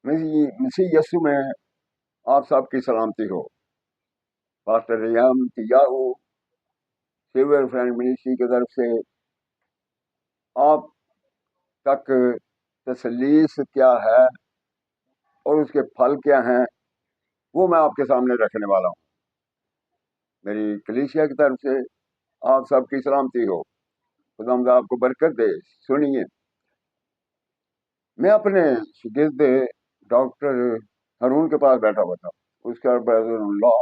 مسیح یسو میں آپ سب کی سلامتی ہو۔ پاسٹر ریام تیاہو سیور فرینڈ منسٹری کی طرف سے آپ تک تسلیس کیا ہے اور اس کے پھل کیا ہیں وہ میں آپ کے سامنے رکھنے والا ہوں۔ میری کلیسیا کی طرف سے آپ سب کی سلامتی ہو، خداوند آپ کو برکت دے۔ سنیے، میں اپنے شاگرد ڈاکٹر ہارون کے پاس بیٹھا ہوا تھا، اس کا برادر اللہ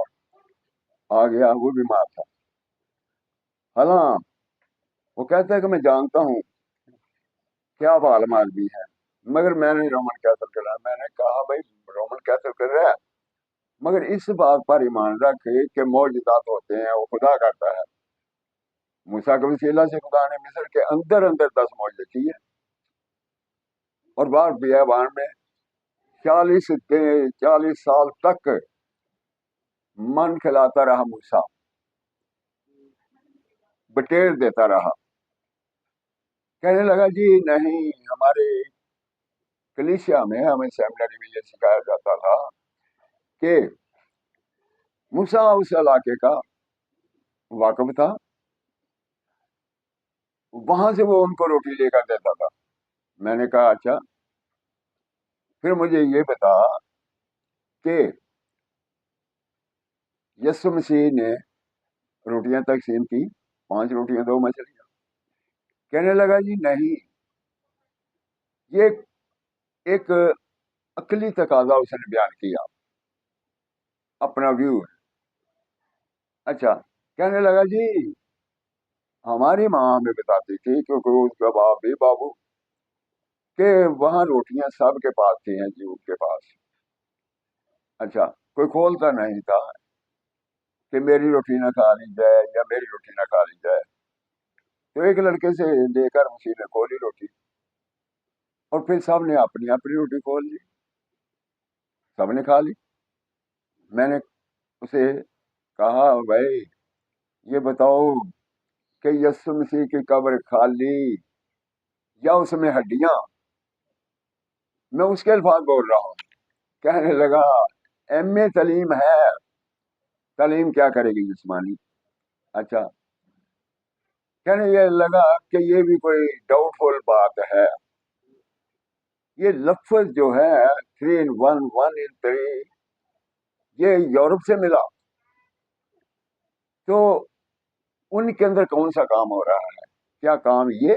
آ گیا، وہ بیمار تھا۔ حالاں وہ کہتا ہے کہ میں جانتا ہوں کیا آپ عالم آدمی ہیں، مگر میں نے رومن کیتھولک کر رہا۔ میں نے کہا بھائی رومن کیتھولک کر رہا ہے مگر اس بات پر ایمان رکھ کہ معجزات ہوتے ہیں وہ خدا کرتا ہے۔ موسیٰ کے وسیلہ سے خدا نے مصر کے اندر 10 معجزے کیے، اور بعد بیابان میں 40 سال تک من کھلاتا رہا، موسیٰ بٹیر دیتا رہا۔ کہنے لگا جی نہیں، ہمارے کلیسیا میں ہمیں سیمنری میں یہ سکھایا جاتا تھا کہ موسیٰ اس علاقے کا واقف تھا، وہاں سے وہ ان کو روٹی لے کر دیتا تھا۔ میں نے کہا اچھا، پھر مجھے یہ بتا کہ یسوع مسیح نے روٹیاں تقسیم کی، 5 روٹیاں 2 مچھلیاں۔ کہنے لگا جی نہیں، یہ ایک عقلی تقاضا اس نے بیان کیا، اپنا ویو ہے۔ اچھا، کہنے لگا جی ہماری ماں ہمیں بتاتی تھی، کیونکہ اس کا باپ بھی بابو، کہ وہاں روٹیاں سب کے پاس تھی ہیں جی، ان کے پاس۔ اچھا، کوئی کھولتا نہیں تھا کہ میری روٹی نہ کھا لی جائے یا میری روٹی نہ کھا لی جائے۔ تو ایک لڑکے سے لے کر مسیح نے کھولی روٹی، اور پھر سب نے اپنی اپنی روٹی کھول لی، سب نے کھا لی۔ میں نے اسے کہا بھائی یہ بتاؤ کہ یسوع مسیح کی قبر خالی یا اس میں ہڈیاں؟ میں اس کے الفاظ بول رہا ہوں۔ کہنے لگا ایم اے تعلیم ہے، تعلیم کیا کرے گی جسمانی؟ اچھا، کہنے یہ لگا کہ یہ بھی کوئی ڈاؤٹ فل بات ہے۔ یہ لفظ جو ہے 3 in 1 1 in 3 یہ یورپ سے ملا، تو ان کے اندر کون سا کام ہو رہا ہے؟ کیا کام یہ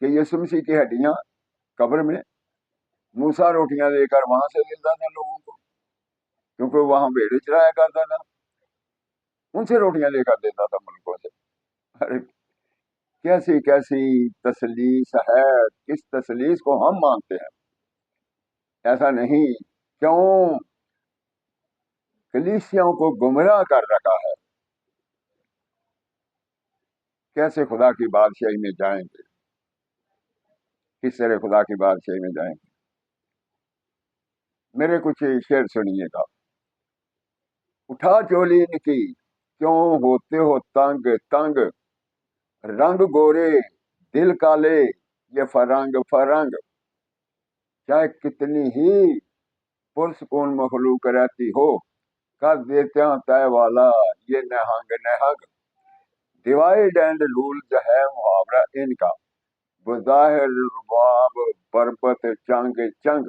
کہ یسوع مسیح کی ہڈیاں قبر میں، موسیٰ روٹیاں لے کر وہاں سے دیتا تھا لوگوں کو، کیونکہ وہاں بھیڑیں چرایا کرتا تھا، ان سے روٹیاں لے کر دیتا تھا ملکوں سے۔ ارے کیسی کیسی تسلیس ہے، کس تسلیس کو ہم مانتے ہیں؟ ایسا نہیں، کیوں کلیسیوں کو گمراہ کر رکھا ہے؟ کیسے خدا کی بادشاہی میں جائیں گے؟ کس طرح خدا کی بادشاہی میں جائیں گے؟ میرے کچھ شعر سنیے گا۔ اٹھا چولی ان کی کیوں ہوتے ہو تنگ تنگ، رنگ گورے دل کالے یہ فرنگ فرنگ، چاہے کتنی ہی پرسکون مخلوق رہتی ہو، کر دیتے ہیں طے والا یہ نہنگ نہنگ۔ ڈیوائڈ اینڈ رول جو ہے محاورہ ان کا، بظاہر رباب بربت چنگ چنگ۔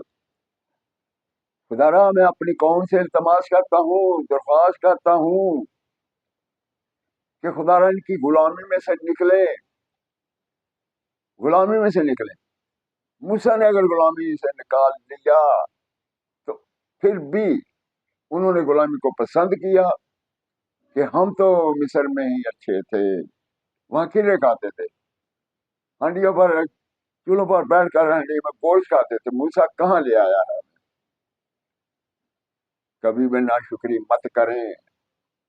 خدا را میں اپنی قوم سے التماس کرتا ہوں، درخواست کرتا ہوں کہ خدا را ان کی غلامی میں سے نکلے، غلامی میں سے نکلے۔ موسیٰ نے اگر غلامی سے نکال لیا تو پھر بھی انہوں نے غلامی کو پسند کیا کہ ہم تو مصر میں ہی اچھے تھے، وہاں کھلے کھاتے تھے، ہنڈیوں پر چولہوں پر بیٹھ کر ہنڈی میں گوشت کھاتے تھے۔ موسیٰ کہاں لے آیا ہے؟ کبھی بھی ناشکری مت کریں،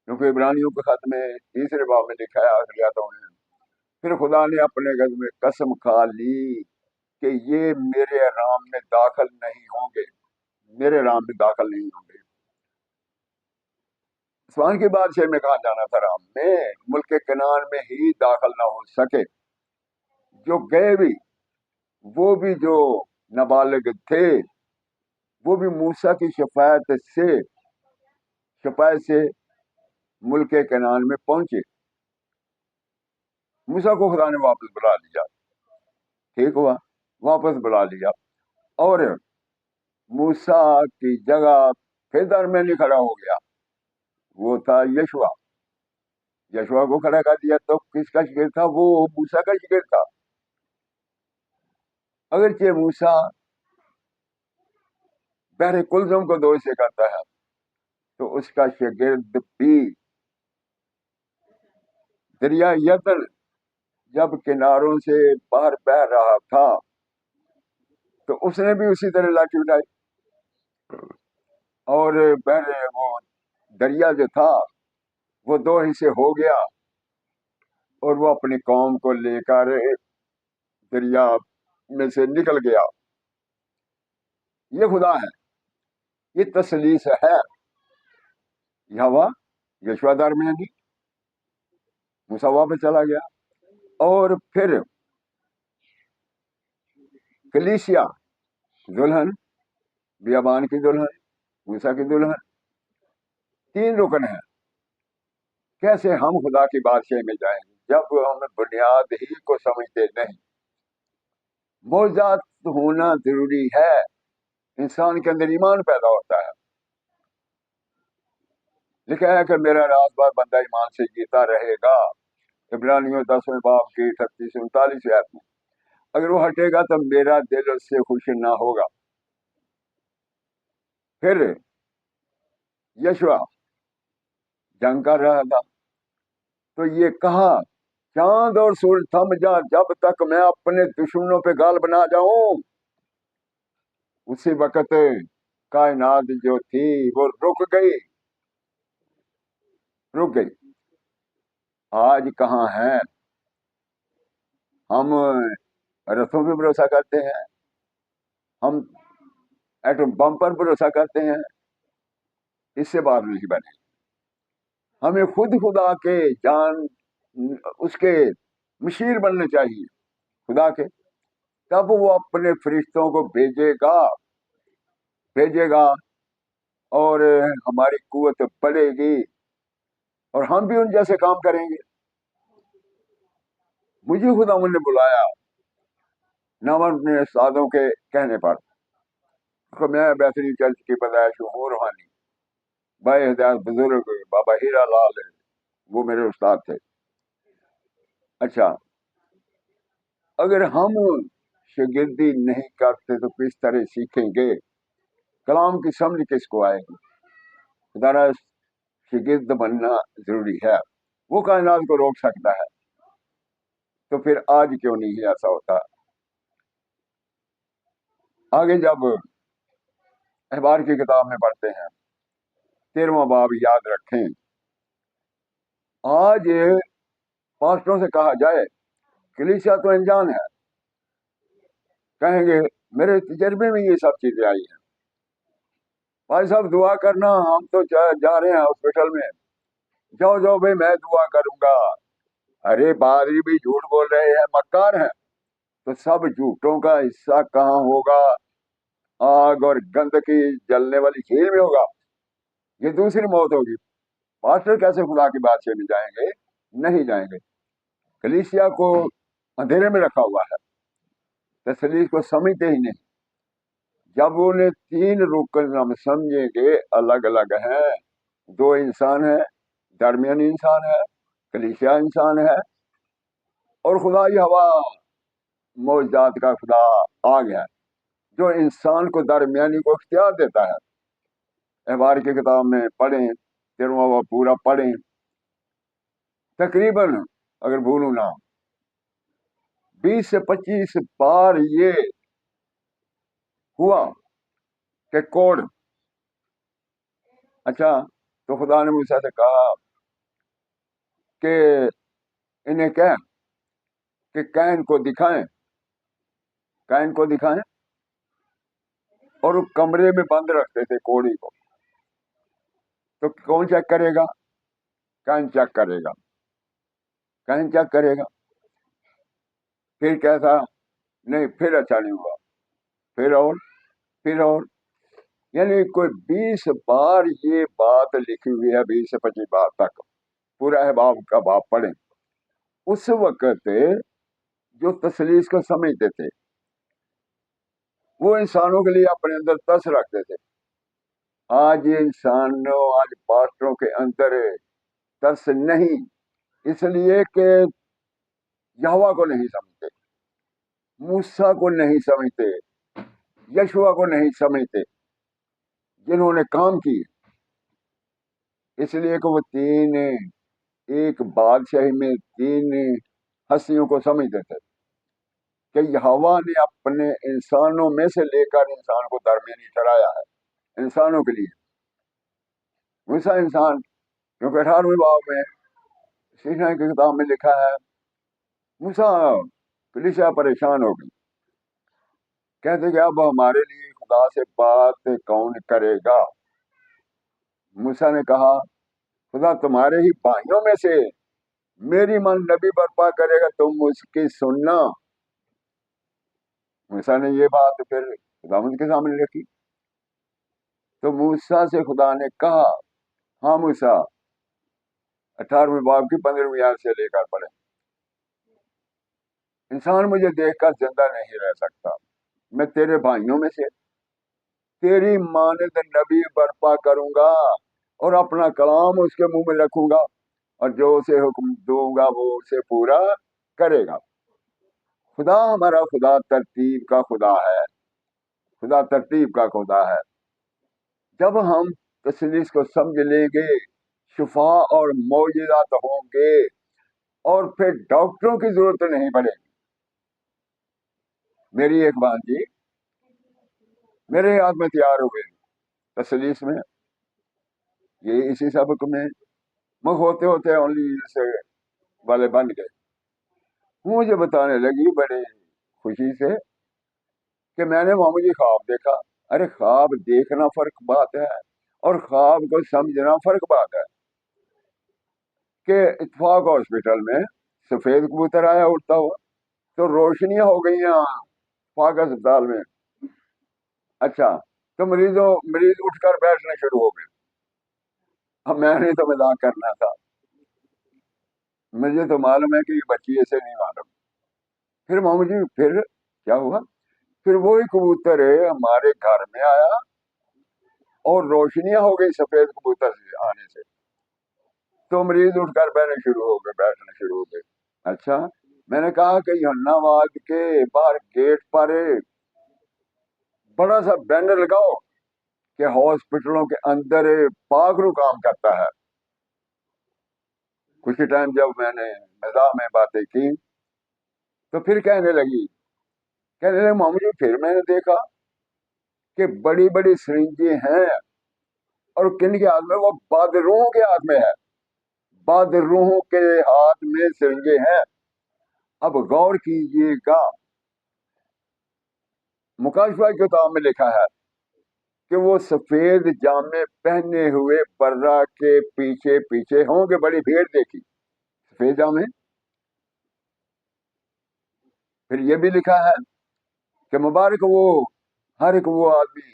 کیونکہ عبرانیوں کے خط میں 3 باب میں لکھا ہے آخری آیتوں میں، پھر خدا نے اپنے غضب میں قسم کھا لی کہ یہ میرے رام میں داخل نہیں ہوں گے، میرے رام میں داخل نہیں ہوں گے۔ آسمان کی بادشاہی میں کہاں جانا تھا رام میں؟ ملک کنعان میں ہی داخل نہ ہو سکے۔ جو گئے بھی وہ بھی جو نابالغ تھے وہ بھی موسیٰ کی شفاعت سے ملک کنعان میں پہنچے. موسیٰ کو خدا نے واپس بلا لیا. ٹھیک ہوا, واپس بلا لیا, اور موسیٰ کی جگہ پھر درمیانی کھڑا ہو گیا. وہ تھا یشوع. یشوع کو کھڑا کر دیا. تو کس کا شاگرد تھا وہ؟ موسیٰ کا شاگرد تھا. اگرچہ موسیٰ بحر کلزم کو دو سے کرتا ہے, تو اس کا شاگرد بھی دریا یردن جب کناروں سے باہر بہ رہا تھا تو اس نے بھی اسی طرح لاٹھی اٹھائی, اور وہ دریا جو تھا وہ دو حصے ہو گیا, اور وہ اپنی قوم کو لے کر دریا میں سے نکل گیا. یہ خدا ہے, یہ تسلیس ہے. یہوہ یشوع درمیانی, موسیٰ واپس چلا گیا. اور پھر کلیسیا دلہن, بیابان کی دلہن, موسیٰ کی دلہن, تین رکن ہیں. کیسے ہم خدا کی بادشاہی میں جائیں گے جب ہم بنیاد ہی کو سمجھتے نہیں؟ معجزات ہونا ضروری ہے, انسان کے اندر ایمان پیدا ہوتا ہے. لکھا ہے کہ میرا راز بار بندہ ایمان سے جیتا رہے گا, عبرانیوں 10ویں باب کی 38 سے 39 آیت میں. اگر وہ ہٹے گا تو میرا دل اس سے خوش نہ ہوگا. پھر یشوع جنگ کر رہا تھا تو یہ کہا, چاند اور سورج تھم جا جب تک میں اپنے دشمنوں پہ غالب نہ جاؤں. اسی وقت کائنات جو تھی وہ رک گئی. آج کہاں ہے؟ ہم رتھوں پہ بھروسہ کرتے ہیں, ہم ایٹم بم پر بھروسہ کرتے ہیں. اس سے بات نہیں بنے. ہمیں خود خدا کے اس کے مشیر بننے چاہیے, خدا کے. تب وہ اپنے فرشتوں کو بھیجے گا اور ہماری قوت بڑھے گی, اور ہم بھی ان جیسے کام کریں گے. مجھے خدا نے بلایا نہ اپنے استادوں کے کہنے پر. میں بہترین چرچ کی پیدائش ہوں, روحانی بھائی ہدایت بزرگ بابا ہیرا لال, وہ میرے استاد تھے. اچھا, اگر ہم شاگردی نہیں کرتے تو کس طرح سیکھیں گے؟ کلام کی سمجھ کس کو آئے گی؟ خدا شاگرد بننا ضروری ہے. وہ کائنات کو روک سکتا ہے, تو پھر آج کیوں نہیں ایسا ہوتا؟ آگے جب اخبار کی کتاب میں پڑھتے ہیں 13واں باب, یاد رکھیں, آج پاسٹروں سے کہا جائے کلیسیا تو انجان ہے, کہیں گے میرے تجربے میں یہ سب چیزیں آئی ہیں. بھائی صاحب دعا کرنا, ہم تو جا رہے ہیں ہاسپٹل میں, جاؤ بھائی میں دعا کروں گا. ارے بادری بھی جھوٹ بول رہے ہیں, مکار ہیں. تو سب جھوٹوں کا حصہ کہاں ہوگا؟ آگ اور گندگی جلنے والی جھیل میں ہوگا. یہ دوسری موت ہوگی. پاسٹر کیسے خدا کی بادشاہی میں جائیں گے؟ نہیں جائیں گے. کلیسیا کو اندھیرے میں رکھا ہوا ہے, تسلیس کو سمجھتے ہی نہیں. جب انہیں تین رکن ہم سمجھیں گے الگ الگ ہیں, دو انسان ہے, درمیانی انسان ہے, کلیسیا انسان ہے, اور خدا یہ ہوا معجزات کا خدا آ گیا جو انسان کو درمیانی کو اختیار دیتا ہے. اخبار کی کتاب میں پڑھیں, 13واں پورا پڑھیں, تقریباً اگر بھولوں نہ 20 سے 25 بار یہ ہوا کہ کوڑ. اچھا, تو خدا نے موسیٰ سے کہا کہ انہیں کہ کائن کو دکھائیں, اور وہ کمرے میں بند رکھتے تھے کوڑی کو. تو کون چیک کرے گا؟ کائن چیک کرے گا. پھر کیسا نہیں, پھر اچھا نہیں ہوا, پھر اور یعنی کوئی 20 بار یہ بات لکھی ہوئی ہے، 20 سے 25 بار تک پورا احباب کا باب پڑھیں. اس وقت جو تسلیس کو سمجھتے تھے وہ انسانوں کے لیے اپنے اندر ترس رکھتے تھے. آج انسانوں، آج پاسٹروں کے اندر ترس نہیں، اس لیے کہ یہوہ کو نہیں سمجھتے، موسیٰ کو نہیں سمجھتے، یشوع کو نہیں سمجھتے جنہوں نے کام کیے. اس لیے کہ وہ ایک بادشاہی میں 3 ہستیوں کو سمجھتے تھے کہ یہوہ نے اپنے انسانوں میں سے لے کر انسان کو درمیانی ٹھہرایا ہے انسانوں کے لیے. موسیٰ انسان، کیونکہ 18ویں باب میں سینا کی کتاب میں لکھا ہے موسیٰ کلیسیا پریشان ہو گئی، کہتے کہ اب ہمارے لیے خدا سے بات کون کرے گا. موسیٰ نے کہا خدا تمہارے ہی بھائیوں میں سے میری من نبی برپا کرے گا، تم اس کی سننا. موسیٰ نے یہ بات پھر خداوند کے سامنے رکھی تو موسیٰ سے خدا نے کہا، ہاں موسیٰ، 18ویں باب کی 15ویں آیت سے لے کر پڑھیں، انسان مجھے دیکھ کر زندہ نہیں رہ سکتا، میں تیرے بھائیوں میں سے تیری مانند نبی برپا کروں گا اور اپنا کلام اس کے منہ میں رکھوں گا اور جو اسے حکم دوں گا وہ اسے پورا کرے گا. خدا ہمارا خدا ترتیب کا خدا ہے، خدا ترتیب کا خدا ہے. جب ہم تسلیس کو سمجھ لیں گے شفا اور معجزات ہوں گے اور پھر ڈاکٹروں کی ضرورت نہیں پڑے گی. میری ایک بات جی میرے ہاتھ میں تیار ہو گئی تسلیس میں، یہ اسی سبق میں ہوتے ہوتے سے والے بن گئے. مجھے بتانے لگی بڑے خوشی سے کہ میں نے معمولی خواب دیکھا. ارے خواب دیکھنا فرق بات ہے اور خواب کو سمجھنا فرق بات ہے. کہ اتفاق ہاسپٹل میں سفید کبوتر آیا اڑتا ہوا تو روشنیاں ہو گئی ہیں اتفاق اسپتال میں. اچھا تو مریض اٹھ کر بیٹھنا شروع ہو گئے. اب میں نے تو مذاق کرنا تھا، مجھے تو معلوم ہے کہ یہ بچی ایسے نہیں معلوم. پھر مامو جی پھر کیا ہوا؟ پھر وہی کبوتر ہمارے گھر میں آیا اور روشنیاں ہو گئی سفید کبوتر سے آنے سے، تو مریض اٹھ کر بیٹھنا شروع ہو گئے. اچھا میں نے کہا کہ یوحنا واعظ کے باہر گیٹ پر بڑا سا بینر لگاؤ کہ ہاسپٹلوں کے اندر پاک رو کام کرتا ہے. کچھ ٹائم جب میں نے مزاح میں باتیں کی تو پھر کہنے لگی مامو جی پھر میں نے دیکھا کہ بڑی بڑی سرنجیں ہیں اور کن کے ہاتھ میں؟ وہ بادروحوں کے ہاتھ میں ہے، بادروحوں کے ہاتھ میں سرنجیں ہیں. اب غور کیجئے گا، مکاشفہ کی کتاب میں لکھا ہے کہ وہ سفید جامے پہنے ہوئے برہ کے پیچھے پیچھے ہوں گے. بڑی بھیڑ دیکھی سفید جامے. پھر یہ بھی لکھا ہے کہ مبارک وہ ہر ایک وہ آدمی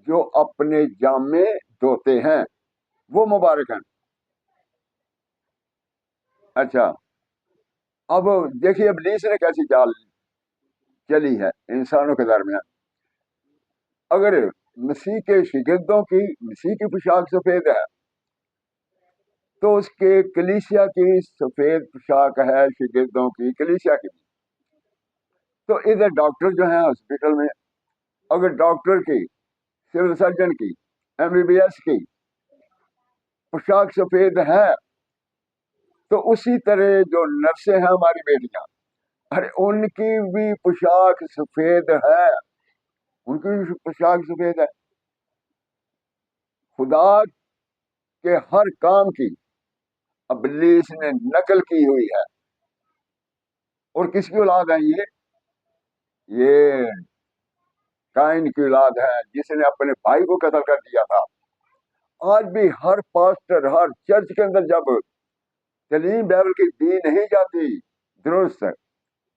جو اپنے جامے دھوتے ہیں، وہ مبارک ہیں. اچھا اب دیکھیے ابلیس نے کیسی چال چلی ہے انسانوں کے درمیان. اگر مسیح کے شاگردوں کی مسیح کی پوشاک سفید ہے تو اس کے کلیسیا کی سفید پوشاک ہے، شاگردوں کی کلیسیا کی. تو ادھر ڈاکٹر جو ہیں ہاسپٹل میں، اگر ڈاکٹر کی، سول سرجن کی، MBBS کی پوشاک سفید ہے تو اسی طرح جو نرسیں ہیں ہماری بیٹیاں، ارے ان کی بھی پوشاک سفید ہے، ان کی بھی پوشاک سفید ہے. خدا کے ہر کام کی ابلیس نے نقل کی ہوئی ہے. اور کس کی اولاد ہے یہ کائن کی اولاد ہے جس نے اپنے بھائی کو قتل کر دیا تھا. آج بھی ہر پاسٹر، ہر چرچ کے اندر جب تعلیم بائبل کی دی نہیں جاتی درست،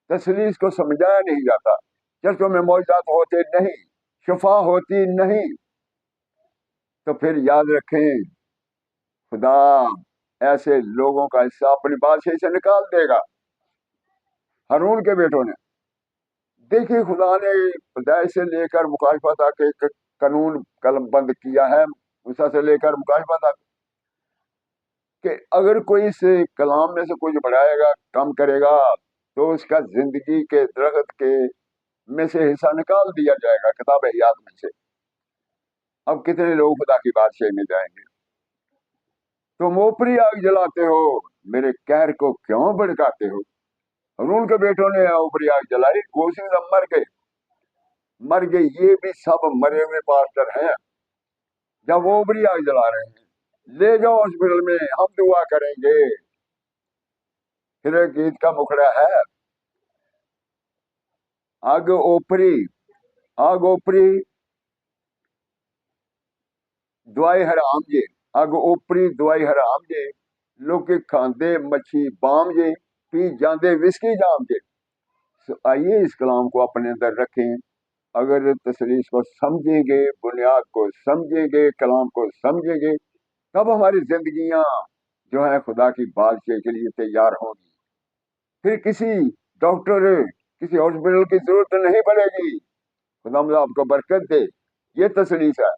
تسلیس کو سمجھایا نہیں جاتا، چرچوں میں معجزات ہوتے نہیں، شفا ہوتی نہیں، تو پھر یاد رکھیں خدا ایسے لوگوں کا حصہ اپنی بادشاہی سے نکال دے گا. ہارون کے بیٹوں نے دیکھیے خدا نے پیدائش سے لے کر مخالفت تک ایک قانون قلم بند کیا ہے موسیٰ سے لے کر مخالفت تک کہ اگر کوئی اس کلام میں سے کچھ بڑھائے گا کم کرے گا تو اس کا زندگی کے درخت کے میں سے حصہ نکال دیا جائے گا کتاب حیات میں سے. اب کتنے لوگ خدا کی بادشاہی میں جائیں گے؟ تم اوپری آگ جلاتے ہو میرے قہر کو کیوں بھڑکاتے ہو؟ ہارون کے بیٹوں نے اوپری آگ جلائی, کوشش مر گئے. یہ بھی سب مرے ہوئے پاسٹر ہیں. جب وہ اوپری آگ جلا رہے ہیں لے جاؤ ہاسپٹل میں, ہم دعا کریں گے. پھر ایک گیت کا مکھڑا ہے, آگ اوپری دوائی حرام جے, آگ اوپری دوائی حرام جے, لوگ کھاندے مچھی بام جے, پی جاندے وسکی جام جے. آئیے اس کلام کو اپنے اندر رکھیں. اگر تسلیس کو سمجھیں گے, بنیاد کو سمجھیں گے, کلام کو سمجھیں گے, تب ہماری زندگیاں جو ہیں خدا کی بادشاہی کے لیے تیار ہوں گی. پھر کسی ڈاکٹر کسی ہاسپٹل کی ضرورت نہیں پڑے گی. خدا مجھے آپ کو برکت دے. یہ تسلیس ہے.